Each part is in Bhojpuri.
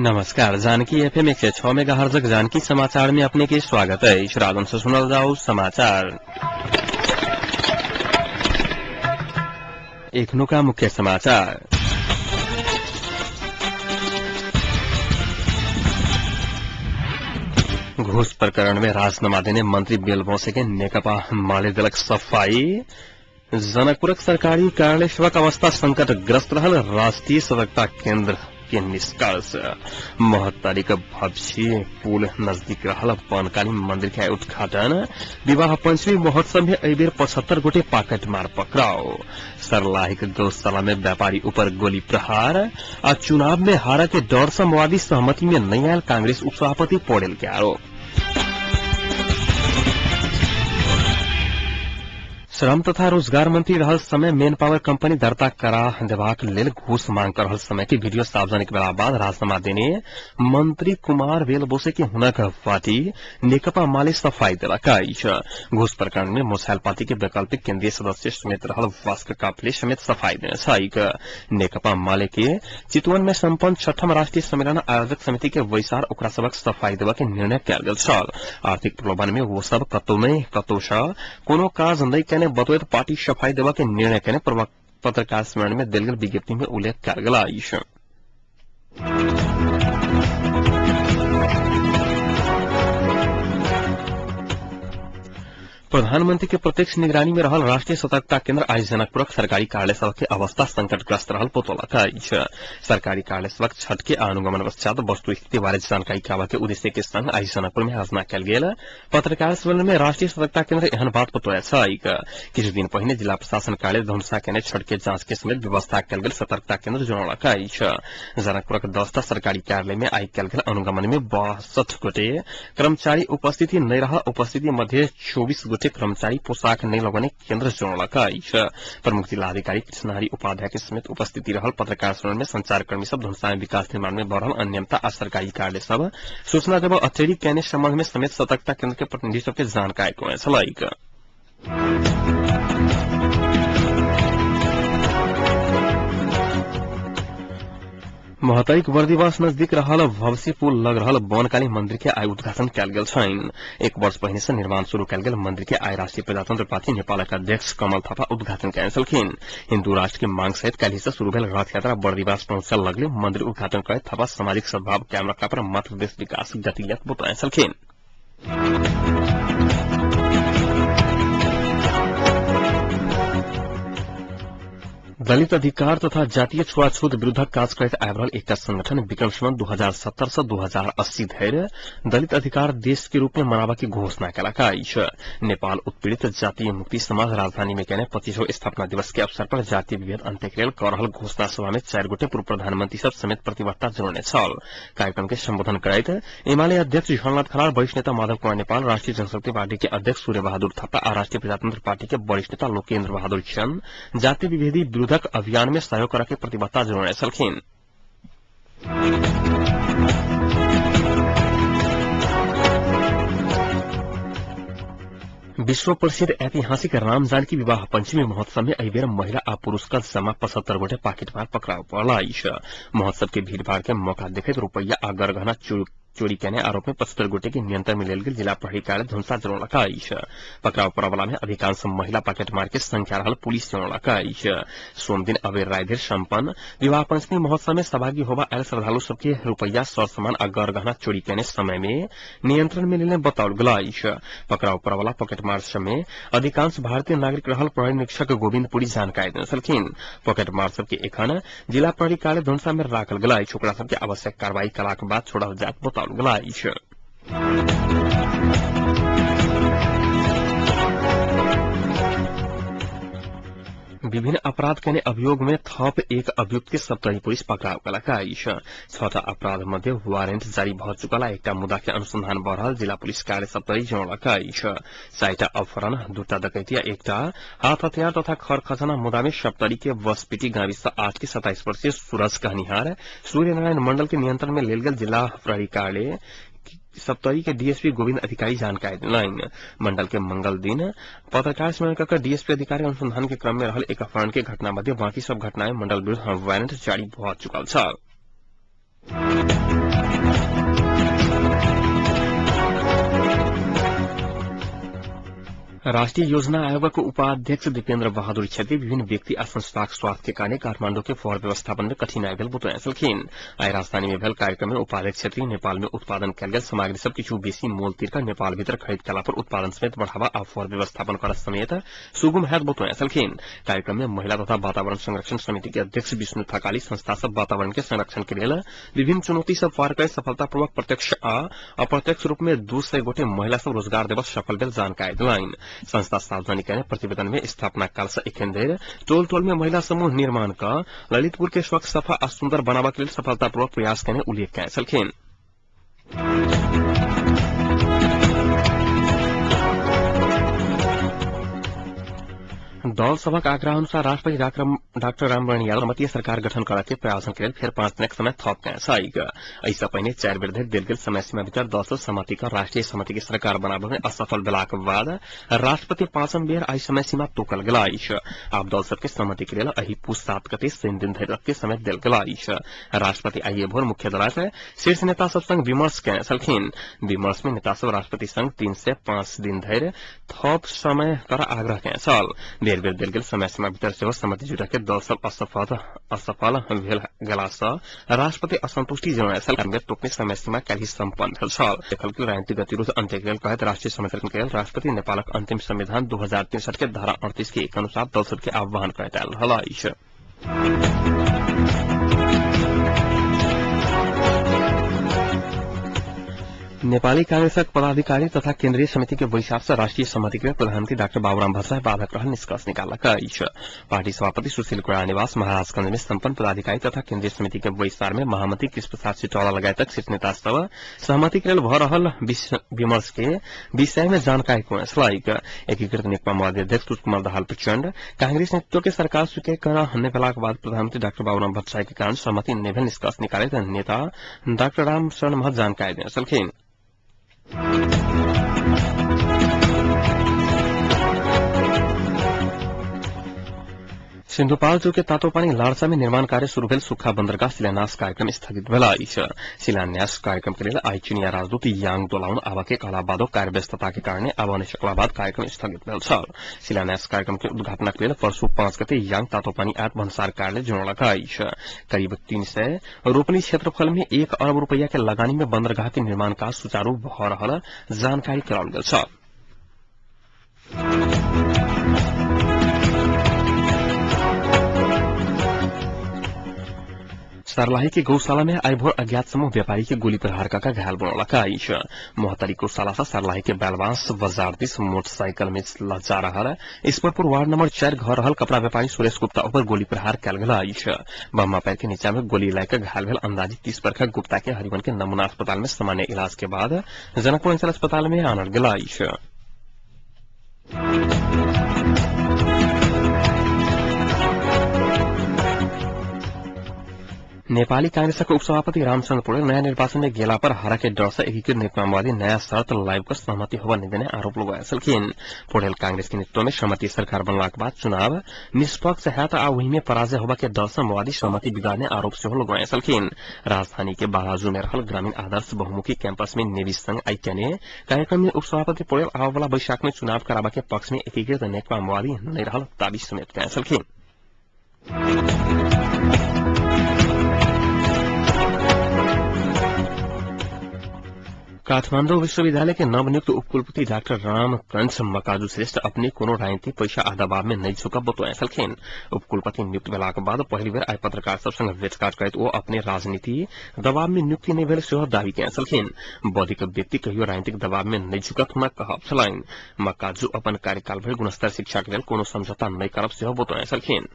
नमस्कार। जानकी एफएम 106 मेगाहर्ज जानकी समाचार में अपने के स्वागत है। श्रावण से सुनल जाओ समाचार। एकनो का मुख्य समाचार। घूस प्रकरण में राजीनामा देने मंत्री बेलबोसे के नेकपा माले दलक सफाई। जनकपुरक सरकारी कार्यालय सेवक अवस्था संकटग्रस्त रहल राष्ट्रीय सतर्कता केंद्र के निष्कर्ष। महत्तारी का भव्य पुल नजदीक रहल बनकाली मंदिर के उद्घाटन। विवाह पंचमी महोत्सव में अबेर 75 गोटे पाकेट मार पकड़ाओ। सरलाहिक गौशाला में व्यापारी ऊपर गोली प्रहार। और चुनाव में हारा के डर से माओवादी सहमति में नहीं आयल कांग्रेस उपसभापति पौडेल के आरोप। श्रम तथा रोजगार मंत्री रहल समय मेन पावर कंपनी दर्ता करा देबाक लेल घूस मांग कर रहल समय की वीडियो सार्वजनिक भेला बाद राजीनामा देने मंत्री कुमार बेलबोसे के हुनक पार्टी नेकपा माले सफाई देलक अछि। घूस प्रकरण में मोसाइल पार्टी के वैकल्पिक केंद्रीय सदस्य समेत रहल वास्क काफले समेत सफाई देने छैक। नेकपा माले के चितवन में संपन्न 6ठम राष्ट्रीय सम्मेलन आयोजक समिति के वैसार ओकरा सबक सफाई देबा के निर्णय कयल गेल छल। आर्थिक प्रलोभन में वो सब कतौ नहीं कतौ सँ कोनो काज नहीं कने बतौत पार्टी सफाई देवा के निर्णय के पत्रकार सम्मेलन में दिल गल विज्ञप्ति में उल्लेख कयल गेल अछि। प्रधानमंत्री के प्रत्यक्ष निगरानी में रहल राष्ट्रीय सतर्कता केंद्र आज जनकपुरक सरकारी कार्यालय सभा के अवस्था संकटग्रस्त रहल पोतोलक अछि। सरकारी कार्यालय सभा छठ के अनुगमन पश्चात वस्तु स्थिति बारे जानकारी काबा के उद्देश्य के संग आज जनकपुर में आयोजना कयल गेल पत्रकार सम्मेलन में राष्ट्रीय सतर्कता केंद्र एहन बात बतौल छैक। किछु दिन पहिने जिला प्रशासन कार्यालय धनुषा केने छठ के जांच के समेत व्यवस्था कयल गेल सतर्कता केंद्र जनौलक अछि। जनकपुरक 10टा सरकारी कार्यालय में आई कयल गेल अनुगमन में 62 गोटे कर्मचारी उपस्थिति नहीं रहा। उपस्थिति मध्य 24 गोटे कर्मचारी पोशाक नहीं लगने केंद्र जनौलक अछि। प्रमुख जिलाधिकारी कृष्णहरि उपाध्याय के समेत उपस्थिति रहल पत्रकार सम्मेलन में संचारकर्मी सब धनुषा में विकास निर्माण में बढ़ल अनियमितता आ सरकारी कार्यालय सब सूचना देव अत्यधिक कहने संबंध में समेत सतर्कता केंद्र के प्रतिनिधि सबके जानकारी देने छलैक। महतरीक बर्दिवास नजदीक रहल भवसी पुल लग रहल बनकाली मंदिर के आई उद्घाटन कयल गेल छैन। 1 वर्ष पहिने से निर्माण शुरू कयल गेल मंदिर के आई राष्ट्रीय प्रजातंत्र पार्टी नेपालक अध्यक्ष कमल थापा उद्घाटन कयने छलखिन। हिन्दू राष्ट्र के मांग सहित काल्हि से शुरू भेल रथ यात्रा बर्दिवास पहुंचल लगले मंदिर उद्घाटन करैत थापा सामाजिक सद्भाव कायम रखला पर मध्य प्रदेश विकास गतियत बताए छलखिन। दलित अधिकार तथा जातीय छुआछूत विरूद्ध काज करैत आबि रहल एकटा संगठन विक्रम संवत 2070 से 2080 धरि दलित अधिकार देश के रूप में मनावा की घोषणा कयलक अछि। नेपाल उत्पीड़ित जातीय मुक्ति समाज राजधानी में केने 25वां स्थापना दिवस के अवसर पर जातीय विभेद अंत्य के लेल क रहल घोषणा सभा में 4 गोटे पूर्व प्रधानमंत्री सब समेत प्रतिबद्धता जनाउने छल। कार्यक्रम के संबोधन करैत एमाले अध्यक्ष झलनाथ खनाल, वरिष्ठ नेता माधव कुमार नेपाल, राष्ट्रीय जनशक्ति पार्टी के अध्यक्ष सूर्य बहादुर थापा और राष्ट्रीय प्रजातंत्र पार्टी के वरिष्ठ नेता लोकेन्द्र बहादुर चंद जातीय विभेदी विरोधक अभियान में सहयोग करके प्रतिबद्धता जनाउने छलखिन। विश्व प्रसिद्ध ऐतिहासिक राम जानकी विवाह पंचमी महोत्सव में अबेर महिला आ पुरुष का जमा 75 गोटे पाकेटमार पकड़ाव पड़ल अछि। महोत्सव के भीड़भाड़ के मौका देखैत रुपैया आ गरगहना चोरी केने आरोप में 75 गोटे के नियंत्रण में लेल गेल जिला प्रहरी कार्यालय धनुषा जनौलक अछि। पकड़ाव पड़वाला में अधिकांश महिला पाकेटमार के संख्या रहल पुलिस जनौलक अछि। सोम दिन अबेर रात धरि संपन्न विवाह पंचमी महोत्सव में सहभागी होबा आयल श्रद्धालु सबके रुपैया सर सामान आ गरगहना चोरी केने समय में नियंत्रण में लेने बताओल गेल अछि। पकड़ाव पड़वाला पॉकेटमार में अधिकांश भारतीय नागरिक रहल प्रहरी निरीक्षक गोविंदपुरी जानकारी देने छलखिन। पॉकेटमार सबके एखन जिला प्रहरी कार्यालय धनुषा में राखल गेल अछि। ओकरा सबके आवश्यक कार्रवाई कलाक बाद छोड़ल जायत बताओल गेल अछि। विभिन्न अपराध केने अभियोग में थप एक अभियुक्त के सप्तरी पुलिस पकड़ाव कयलक अछि। 6टा अपराध मध्य वारंट जारी भ चुकला एकटा मुद्दा के अनुसंधान भ रहल जिला पुलिस कार्यालय सप्तरी जनौलक अछि। 4टा अपहरण, 2टा डकैती, एकटा हाथ हथियार तथा खर खजाना मुद्दा में सप्तरी के वसपीटी गाविस 8 के 27 वर्षीय सूरज कहनिहार सूर्य नारायण मंडल के नियंत्रण में लेल गेल जिला प्रहरी कार्यालय सप्तरी के डीएसपी गोविंद अधिकारी जानकारी दिलाइन। मंडल के मंगल दिन पत्रकार सम्मेलन कर डीएसपी अधिकारी अनुसंधान के क्रम में रहल एक अपहरण के घटना मध्य बाकी सब घटनाएं मंडल विरुद्ध वारंट जारी भ चुकल छ। राष्ट्रीय योजना आयोगको उपाध्यक्ष दीपेन्द्र बहादुर छेत्री विभिन्न व्यक्ति आ संस्थाक स्वास्थ्य के कारण काठमांडू के फोहोर व्यवस्थापन में कठिनाई भेल बतौया छलखिन। आइ राजधानी में भेल कार्यक्रम में उपाध्यक्ष छेत्री नेपाल में उत्पादन कयल गेल सामग्री सब किछु बेसी मोल तीर नेपाल भीतर खरीद कला पर उत्पादन समेत बढ़ावा आ फोहोर व्यवस्थापन कर समेत सुगम हैत बतौया छलखिन। कार्यक्रम में महिला तथा वातावरण संरक्षण समिति के अध्यक्ष विष्णु थकाली संस्था सब वातावरण के संरक्षण के लिए विभिन्न चुनौती सब पार कर सफलतापूर्वक प्रत्यक्ष आ अप्रत्यक्ष रूप में 200 गोटे महिला सब रोजगार देवस सफल भेल जानकारी दिलाइन। संस्था सार्वजनिक प्रतिवेदन में स्थापना काल से एखन धरि टोल टोल में महिला समूह निर्माण का ललितपुर के स्वच्छ सफा आ सुंदर बनावा के लिए सफलतापूर्वक प्रयास करने उल्लेख कयल छलखिन। दल सभक आग्रह अनुसार राष्ट्रपति डाक्टर रामवरण यादव सम्मतीय सरकार गठन करके प्रयासन के लिए फिर 5 दिनक समय थप कयल। ऐसा पहिने 4 बेर धरि देल गेल समय सीमा भीतर दल सहमति का राष्ट्रीय समिति की सरकार बनाबे में असफल भेलाक बाद राष्ट्रपति 5म बेर आई समय सीमा तोकल गेल अछि। आब दल सबके सहमति के लिए एहि पूछ 7 गते 3 दिन धरि के समय देल गेल अछि। राष्ट्रपति आइए भोर मुख्य दलक शीर्ष नेता सब संग विमर्श कयने छलखिन। विमर्श में नेता सब राष्ट्रपति संग 3 से 5 दिन धरि थप समय कर आग्रह कयने छल। बेर बेर देल गेल समय सीमा भीतर सेहो सहमति जुटा के दल सब असफल भेल गेला सँ राष्ट्रपति असंतुष्टि जनाए छल। तोकने समय सीमा काल्हि सम्पन्न भेल छल। देखल गेल राजनीतिक गतिरोध अंत्य के कहत राष्ट्रीय समिति के राष्ट्रपति नेपालक अंतिम संविधान 2063 के धारा 38 के एक अनुसार दल सब के आह्वान करैत आयल रहल अछि। नेपाली कांग्रेसक पदाधिकारी तथा केन्द्रीय समिति के बैसार से राष्ट्रीय सहमति के प्रधानमंत्री डाक्टर बाबूराम भट्टराई बाधक रहल निष्कर्ष निकालक अछि। पार्टी सभापति सुशील कुमार निवास महाराजगंज में संपन्न पदाधिकारी तथा केन्द्रीय समिति के बैसार में महामंत्री कृष्ण प्रसाद सिटौला लगायतक शीर्ष नेता सब सहमति के लिए भ रहल विमर्श के विषय में जानकारी कोने छलाइक। एकीकृत नेकपा माओवादी अध्यक्ष पुष्प कुमार दाहाल प्रचंड कांग्रेस नेतृत्व के सरकार स्वीकार करने भेलाक बाद प्रधानमंत्री डाक्टर बाबूराम भट्टराई के कारण सहमति नहीं भेल निष्कर्ष निकालैत नेता डाक्टर राम शरण महत जानकारी देने छलखिन। सिन्धुपाल्चोक के तातोपानी लाड़सा में निर्माण कार्य शुरू भेल सुक्खा बंदरगाह शिलान्यास कार्यक्रम स्थगित भेल अछि। शिलान्यास कार्यक्रम के लिए आई चीनिया राजदूत यांग दोलाउन आवा के कहला बादो कार्य व्यस्तता के कारण आवा नै सकला बाद कार्यक्रम स्थगित भेल छल। शिलान्यास कार्यक्रम के उद्घाटन के लिए परसू 5 गते यांग तातोपानी आठ भन्सार कार्यालय जोड़लक अछि। करीब 300 रोपनी क्षेत्रफल में 1 अरब रुपया के लगानी में बंदरगाह के निर्माण कार्य सुचारू भ रहल जानकारी कराओल गेल छल। सर्लाही के गौशाला में आई भोर अज्ञात समूह व्यापारी के गोली प्रहार का घायल बनौलक अछि। मोहतरी गौशाला से सर्लाही के बैलवांस बाजार दिस मोटरसाइकिल में जा रहल ईश्वरपुर वार्ड नंबर 4 घर रहल कपड़ा व्यापारी सुरेश गुप्ता ऊपर गोली प्रहार कयल गेल अछि। बम्मा पैर के नीचा में गोली लग घायल भेल अंदाजी 30 वर्षक गुप्ता के हरिवन के नमूना अस्पताल में सामान्य इलाज के बाद जनकपुर अंचल अस्पताल में आनल गेल अछि। नेपाली कांग्रेसक उपसभापति रामचंद्र पौडेल नया निर्वाचन में गेला पर हारा के डर से एकीकृत नेकपा माओवादी नया शर्त लाइव कर सहमति होगा नहीं देने आरोप लगाया छलखिन। पौडेल कांग्रेस के नेतृत्व में सहमति सरकार बनला के बाद चुनाव निष्पक्ष है आ वही में पराजय होगा के डर से माओवादी सहमति बिगाड़ने आरोप से लगाया छलखिन। राजधानी के बालाजू में रहल ग्रामीण आदर्श बहुमुखी कैंपस में नेवी संघ आईक्यने कार्यक्रम में उपसभापति पौडेल आवे वाला बैशाख में चुनाव करावा के पक्ष में एकीकृत नेकपा माओवादी नहीं रहल दावी समेत कया छलखिन। काठमांडू विश्वविद्यालय के नवनियुक्त उपकुलपति डाक्टर रामकंठ मकाजू श्रेष्ठ अपने कोनो राजनीतिक पैसा आ दबाव में नहीं झुकब बतौया छलखिन। उपकुलपति नियुक्त भेलाक बाद पहली बेर आई पत्रकार सब संग भेंटघाट करैत ओ अपने राजनीति दबाव में नियुक्ति नहीं भेल सेहो दावी कयने छलखिन। बौद्धिक व्यक्ति कहियो राजनीतिक दबाव में नहीं झुकत हुनक कहब छलनि। मकाजू अपन कार्यकाल भरि गुणस्तर शिक्षा के लेल कोनो समझौता नहीं करब सेहो बतौया छलखिन।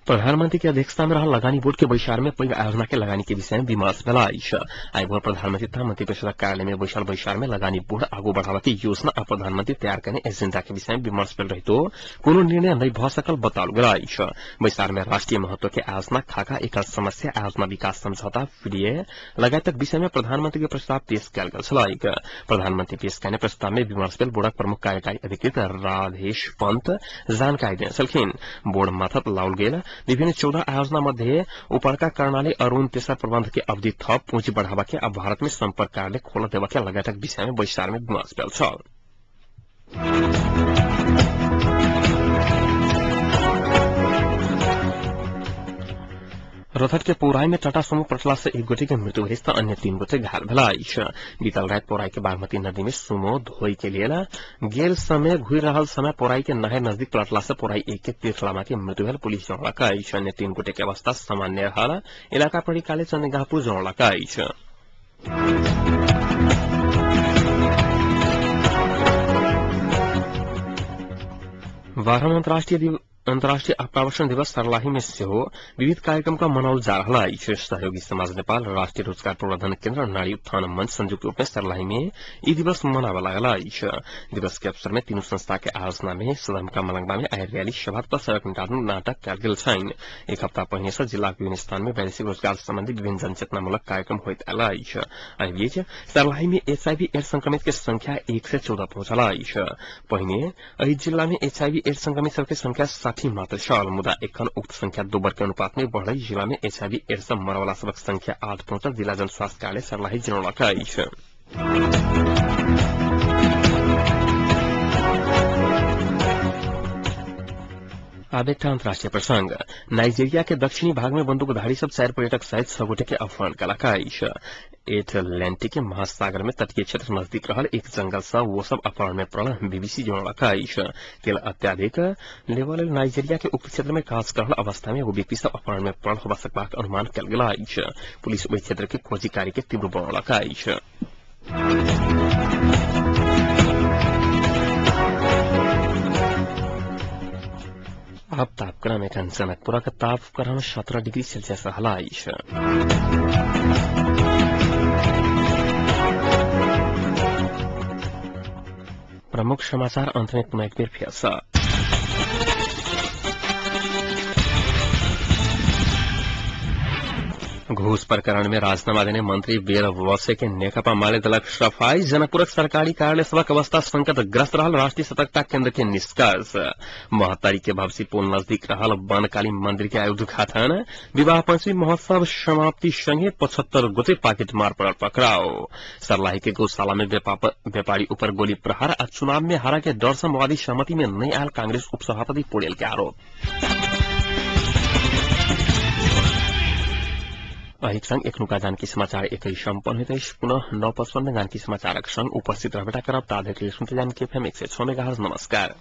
प्रधानमंत्री की अध्यक्षता में रहल लगानी बोर्ड के बैसार में पैघ आयोजना के लगानी के विषय में विमर्श भेल अछि। आई भोर प्रधानमंत्री तथा मंत्रिपरिषदक कार्यालय में बैसल बैसार में लगानी बोर्ड आगू बढ़ावा के योजना आ प्रधानमंत्री तैयार करने एजेंडा के विषय में विमर्श भेल रहितो कोनो निर्णय नहीं भ सकल बताओल गेल अछि। बैसार में राष्ट्रीय महत्व के आयोजना खाका एकल समस्या आयोजना विकास समझौता पीडीए लगायतक विषय में प्रधानमंत्री के प्रस्ताव पेश कयल गेल छलैक। प्रधानमंत्री पेश करने प्रस्ताव में विमर्श भेल बोर्डक प्रमुख कार्यकारी अधिकृत राधेश पंत जानकारी देने छलखिन। बोर्ड माथत लाओल गेल विभिन्न 14 आयोजना मध्ये उपरका कर्णाली अरूण तेसर प्रबंध के अवधि थप पूंजी बढ़ावा के अब भारत में संपर्क कार्यालय खोल देवा के लगातार विषय में बैसार में गुमास पेल छ। रथट के पौराई में टाटा सुमो पटला से एक गोटे के मृत्यु भइस त अन्य 3 गोटे घायल भेलाइछ। बीतल रात पौराई के बागमती नदी में सुमो धोई के लिए गेल समय घुर रहल समय पौराई के नहर नजदीक पलटला से पौराई एक के तीर्थलामा के मृत्यु भेल पुलिस जनौलकाइछ। अन्य 3 गोटे के अवस्था सामान्य रहल इलाका प्रहरी कार्यालय चन्देगाहपुर जनौलकाइछ। अन्तर्राष्ट्रिय आप्रवासन दिवस सर्लाही में सेहो विविध कार्यक्रम का मनावल जा रहा है। सहयोगी समाज नेपाल राष्ट्रिय रोजगार प्रवर्धन केन्द्र नारी उत्थान मंच संयुक्त रूप में सर्लाही में यी दिवस मनावा लागल है। दिवस के अवसर में तीनों संस्था के आयोजना में सदरमुका मलंगवा में आयर रैली सभा सड़क नाटक कयल गेल छन्। एक हप्ता पहिने से जिला के विभिन्न स्थान में वैदेशिक रोजगार संबंधी विभिन्न जनचेतनामूलक कार्यक्रम होइत आयल है। एहि बीच सर्लाही में एचआईवी एड्स संक्रमित के संख्या 1 से 14 पहुंचल है। पहिने एहि जिला में एचआईवी एड्स संक्रमित सबके संख्या 60 मात्र छ। मुदा एखन उक्त संख्या 2 वर्ग के अनुपात में बढ़ई जिला में एचआईवी एड्स मरवाला सबक संख्या 8 पहुंचल जिला जनस्वास्थ्य कार्यालय सर्लाही जनौलकाइछ। अब एक अन्तर्राष्ट्रिय प्रसंग। नाइजीरिया के दक्षिणी भाग में बंदूकधारी सब 4 पर्यटक सहित 6 गोटे के अपहरण कलकाइछ। एटलांटिक महासागर में तटीय क्षेत्र नजदीक रहल एक जंगल से वो सब अपहरण में पड़ल बीबीसी जनौलकाइछ। केवल अत्याधिक लेवल नाइजीरिया के उक्त क्षेत्र में काज कर रहल अवस्था में वो व्यक्ति सब अपहरण में पड़ल होबा सकबाक अनुमान कयल गेल। पुलिस ओहि क्षेत्र के खोजी कार्य के तीव्र बनौलकाइछ। अब तापक्रम एखन जनकपुरा का तापक्रम 17 डिग्री सेल्सियस रहलाइछ। प्रमुख समाचार अंत में पुनः एक बेर फिर से। घूस प्रकरण में राजीनामा देने मंत्री बेर वसे के नेकपा माले दलक सफाई। जनकपुरक सरकारी कार्यालय सभक अवस्था संकटग्रस्त रहल राष्ट्रीय सतर्कता केन्द्र के निष्कर्ष। महतारी के भवसी पुल नजदीक रहल बनकाली मंदिर के उद्घाटन। विवाह पंचमी महोत्सव समाप्ति संगे 75 गोटे पाकेट मार पड़ल पकड़ाओ। सर्लाही के गौशाला में व्यापारी ऊपर गोली प्रहार आ चुनाव में हारा के डर से माओवादी सहमति में नहीं आयल कांग्रेस उपसभापति पौडेल के आरोप। संग एखनुका जानकी समाचार एक सम्पन्न हुँदै पुनः 9:55 जानकी समाचारक संग उपस्थित रहबेटा करब ताधेर सुनते जानकी एफएम 106 मेगाहर्ज। नमस्कार।